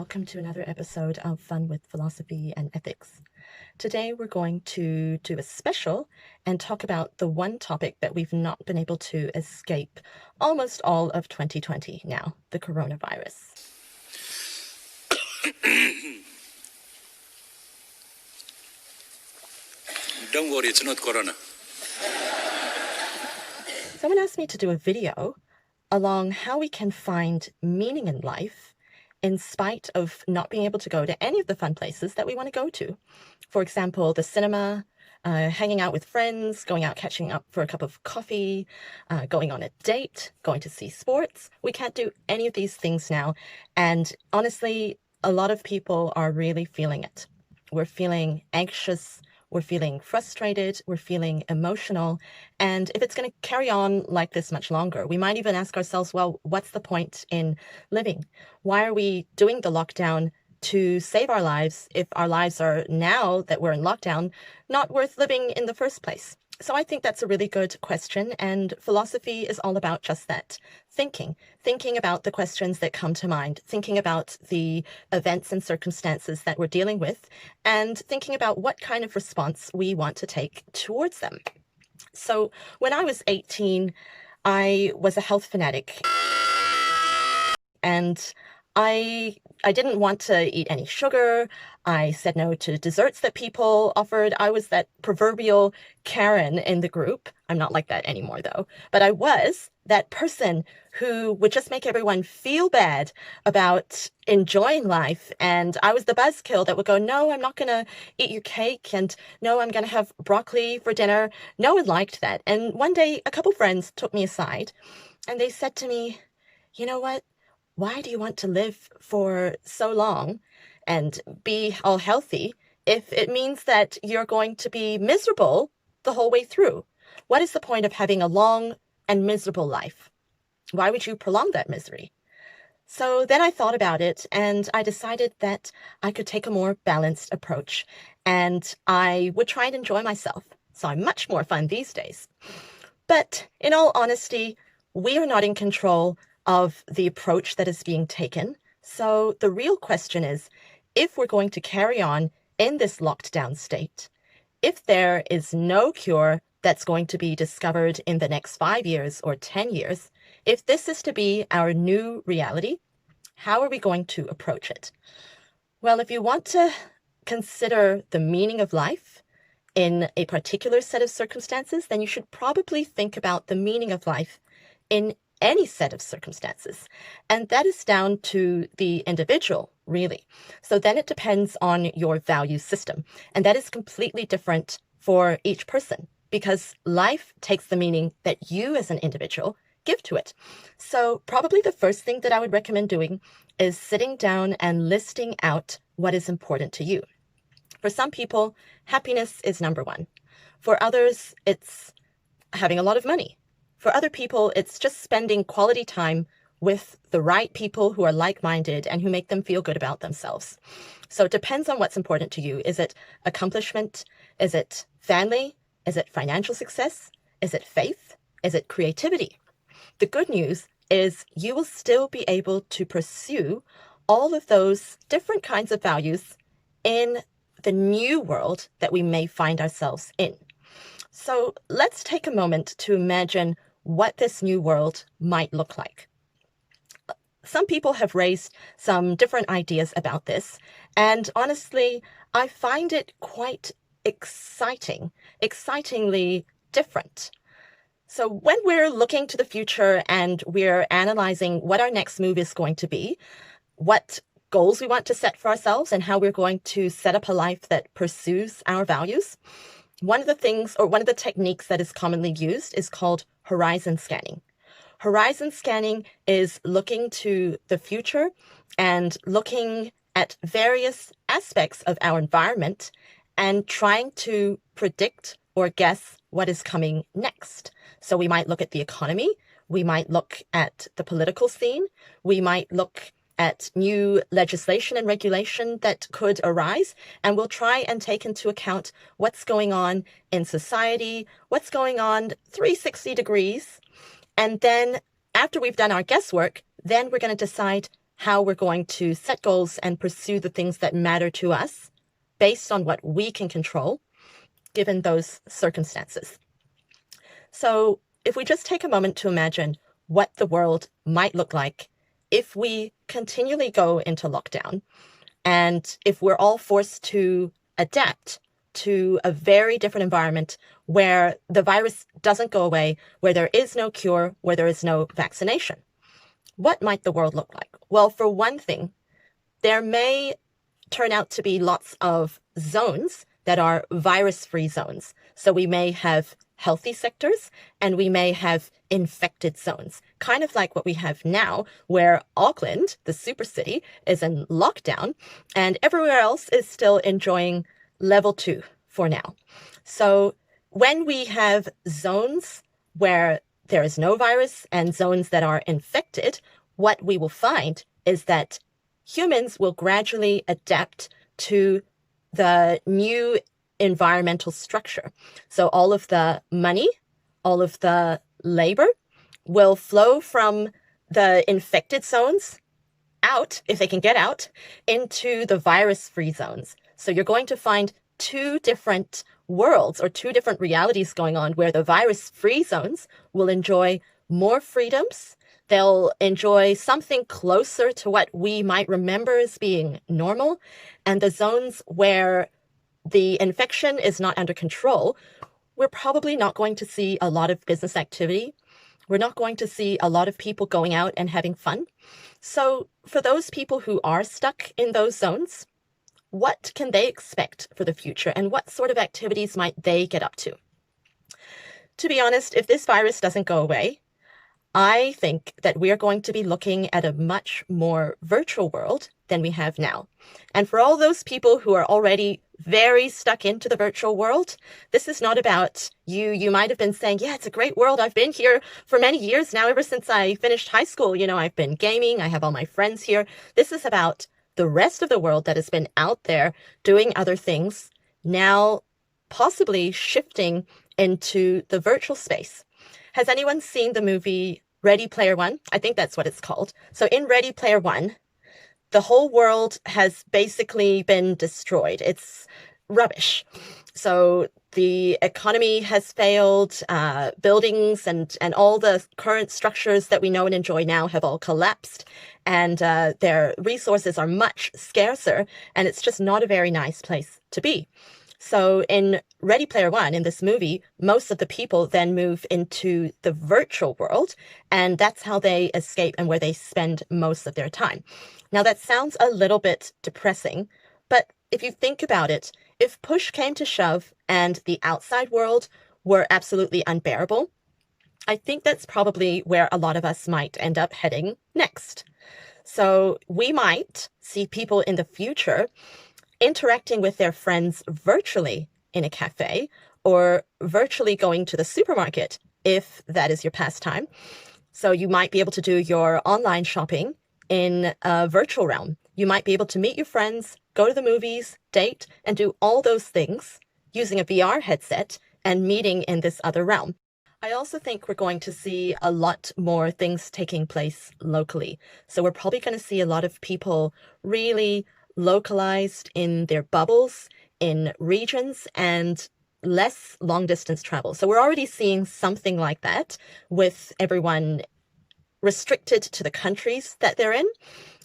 welcome to another episode of Fun with Philosophy and Ethics. Today we're going to do a special and talk about the one topic that we've not been able to escape almost all of 2020 now, the coronavirus. Don't worry, it's not corona. Someone asked me to do a video along how we can find meaning in life in spite of not being able to go to any of the fun places that we want to go to. For example, the cinema, hanging out with friends, going out catching up for a cup of coffee, going on a date, going to see sports. We can't do any of these things now. And honestly, a lot of people are really feeling it. We're feeling anxious. We're feeling frustrated, we're feeling emotional, and if it's going to carry on like this much longer, we might even ask ourselves, well, what's the point in living? Why are we doing the lockdown to save our lives if our lives are, now that we're in lockdown, not worth living in the first place? So I think that's a really good question, and philosophy is all about just that. Thinking about the questions that come to mind, thinking about the events and circumstances that we're dealing with, and thinking about what kind of response we want to take towards them. So when I was 18, I was a health fanatic, and I didn't want to eat any sugar. I said no to desserts that people offered. I was that proverbial Karen in the group. I'm not like that anymore, though. But I was that person who would just make everyone feel bad about enjoying life. And I was the buzzkill that would go, no, I'm not going to eat your cake. And no, I'm going to have broccoli for dinner. No one liked that. And one day, a couple friends took me aside and they said to me, you know what? Why do you want to live for so long and be all healthy if it means that you're going to be miserable the whole way through? What is the point of having a long and miserable life? Why would you prolong that misery? So then I thought about it and I decided that I could take a more balanced approach and I would try and enjoy myself. So I'm much more fun these days. But in all honesty, we are not in control of the approach that is being taken. So the real question is, if we're going to carry on in this locked down state, if there is no cure that's going to be discovered in the next 5 years or 10 years, if this is to be our new reality, how are we going to approach it? Well, if you want to consider the meaning of life in a particular set of circumstances, then you should probably think about the meaning of life in any set of circumstances. And that is down to the individual, really. So then it depends on your value system. And that is completely different for each person because life takes the meaning that you as an individual give to it. So probably the first thing that I would recommend doing is sitting down and listing out what is important to you. For some people, happiness is number one. For others, it's having a lot of money. For other people, it's just spending quality time with the right people who are like-minded and who make them feel good about themselves. So it depends on what's important to you. Is it accomplishment? Is it family? Is it financial success? Is it faith? Is it creativity? The good news is you will still be able to pursue all of those different kinds of values in the new world that we may find ourselves in. So let's take a moment to imagine what this new world might look like. Some people have raised some different ideas about this, and honestly, I find it quite excitingly different. So when we're looking to the future and we're analyzing what our next move is going to be, what goals we want to set for ourselves, and how we're going to set up a life that pursues our values, one of the techniques that is commonly used is called horizon scanning. Horizon scanning is looking to the future and looking at various aspects of our environment and trying to predict or guess what is coming next. So we might look at the economy, we might look at the political scene, we might look at new legislation and regulation that could arise, and we'll try and take into account what's going on in society, what's going on 360 degrees. And then after we've done our guesswork, then we're going to decide how we're going to set goals and pursue the things that matter to us based on what we can control, given those circumstances. So if we just take a moment to imagine what the world might look like if we continually go into lockdown, and if we're all forced to adapt to a very different environment where the virus doesn't go away, where there is no cure, where there is no vaccination, what might the world look like? Well, for one thing, there may turn out to be lots of zones that are virus-free zones. So we may have healthy sectors and we may have infected zones, kind of like what we have now, where Auckland, the super city, is in lockdown and everywhere else is still enjoying level 2 for now. So when we have zones where there is no virus and zones that are infected, what we will find is that humans will gradually adapt to the new environmental structure. So all of the money, all of the labor will flow from the infected zones out, if they can get out, into the virus-free zones. So you're going to find two different worlds or two different realities going on where the virus-free zones will enjoy more freedoms. They'll enjoy something closer to what we might remember as being normal. And the zones where the infection is not under control, we're probably not going to see a lot of business activity. We're not going to see a lot of people going out and having fun. So for those people who are stuck in those zones, what can they expect for the future and what sort of activities might they get up to? To be honest, if this virus doesn't go away, I think that we are going to be looking at a much more virtual world than we have now. And for all those people who are already very stuck into the virtual world, this is not about you. You might have been saying, yeah, it's a great world. I've been here for many years now, ever since I finished high school. You know, I've been gaming. I have all my friends here. This is about the rest of the world that has been out there doing other things, now possibly shifting into the virtual space. Has anyone seen the movie Ready Player One? I think that's what it's called. So in Ready Player One, the whole world has basically been destroyed. It's rubbish. So the economy has failed, buildings and all the current structures that we know and enjoy now have all collapsed, and their resources are much scarcer, and it's just not a very nice place to be. So in Ready Player One, in this movie, most of the people then move into the virtual world, and that's how they escape and where they spend most of their time. Now, that sounds a little bit depressing, but if you think about it, if push came to shove and the outside world were absolutely unbearable, I think that's probably where a lot of us might end up heading next. So we might see people in the future interacting with their friends virtually in a cafe or virtually going to the supermarket, if that is your pastime. So you might be able to do your online shopping in a virtual realm. You might be able to meet your friends, go to the movies, date, and do all those things using a VR headset and meeting in this other realm. I also think we're going to see a lot more things taking place locally. So we're probably going to see a lot of people really localized in their bubbles, in regions, and less long distance travel. So we're already seeing something like that with everyone restricted to the countries that they're in.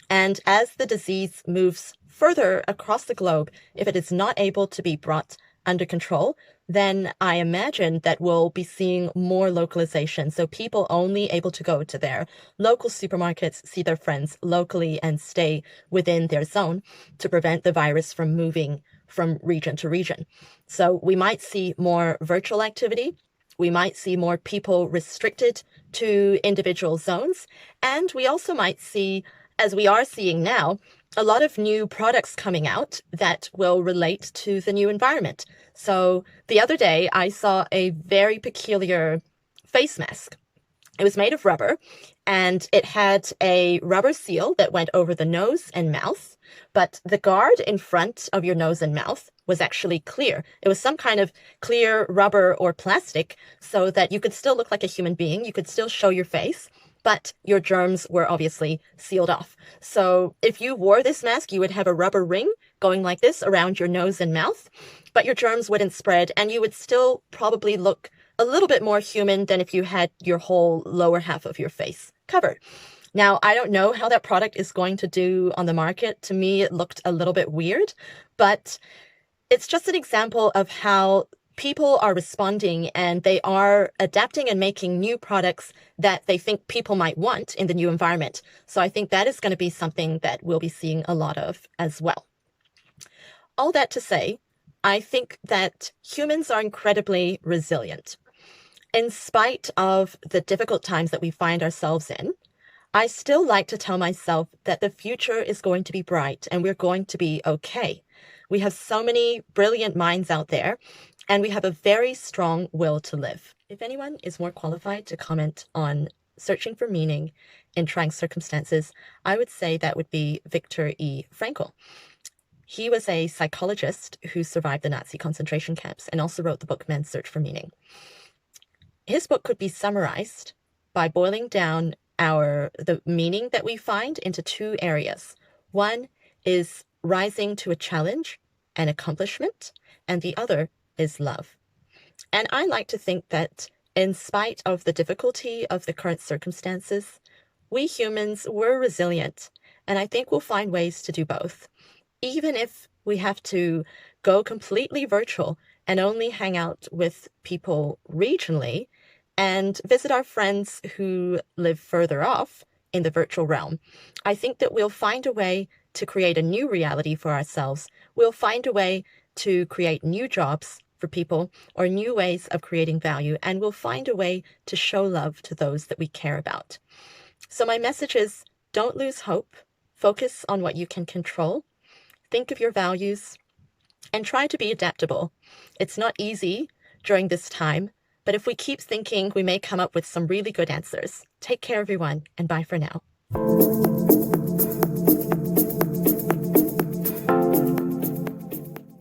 And as the disease moves further across the globe, if it is not able to be brought under control, then I imagine that we'll be seeing more localization. So people only able to go to their local supermarkets, see their friends locally, and stay within their zone to prevent the virus from moving from region to region. So we might see more virtual activity. We might see more people restricted to individual zones. And we also might see, as we are seeing now, a lot of new products coming out that will relate to the new environment. So the other day, I saw a very peculiar face mask. It was made of rubber, and it had a rubber seal that went over the nose and mouth, but the guard in front of your nose and mouth was actually clear. It was some kind of clear rubber or plastic so that you could still look like a human being. You could still show your face, but your germs were obviously sealed off. So if you wore this mask, you would have a rubber ring going like this around your nose and mouth, but your germs wouldn't spread, and you would still probably look a little bit more human than if you had your whole lower half of your face covered. Now, I don't know how that product is going to do on the market. To me, it looked a little bit weird, but it's just an example of how people are responding and they are adapting and making new products that they think people might want in the new environment. So I think that is going to be something that we'll be seeing a lot of as well. All that to say, I think that humans are incredibly resilient. In spite of the difficult times that we find ourselves in, I still like to tell myself that the future is going to be bright and we're going to be okay. We have so many brilliant minds out there, and we have a very strong will to live. If anyone is more qualified to comment on searching for meaning in trying circumstances, I would say that would be Viktor E. Frankl. He was a psychologist who survived the Nazi concentration camps and also wrote the book Man's Search for Meaning. His book could be summarized by boiling down the meaning that we find into two areas. One is rising to a challenge and accomplishment, and the other is love. And I like to think that in spite of the difficulty of the current circumstances, we humans were resilient, and I think we'll find ways to do both. Even if we have to go completely virtual and only hang out with people regionally and visit our friends who live further off in the virtual realm, I think that we'll find a way to create a new reality for ourselves. We'll find a way to create new jobs for people or new ways of creating value, and we'll find a way to show love to those that we care about. So my message is, don't lose hope. Focus on what you can control. Think of your values and try to be adaptable. It's not easy during this time, but if we keep thinking, we may come up with some really good answers. Take care, everyone, and bye for now.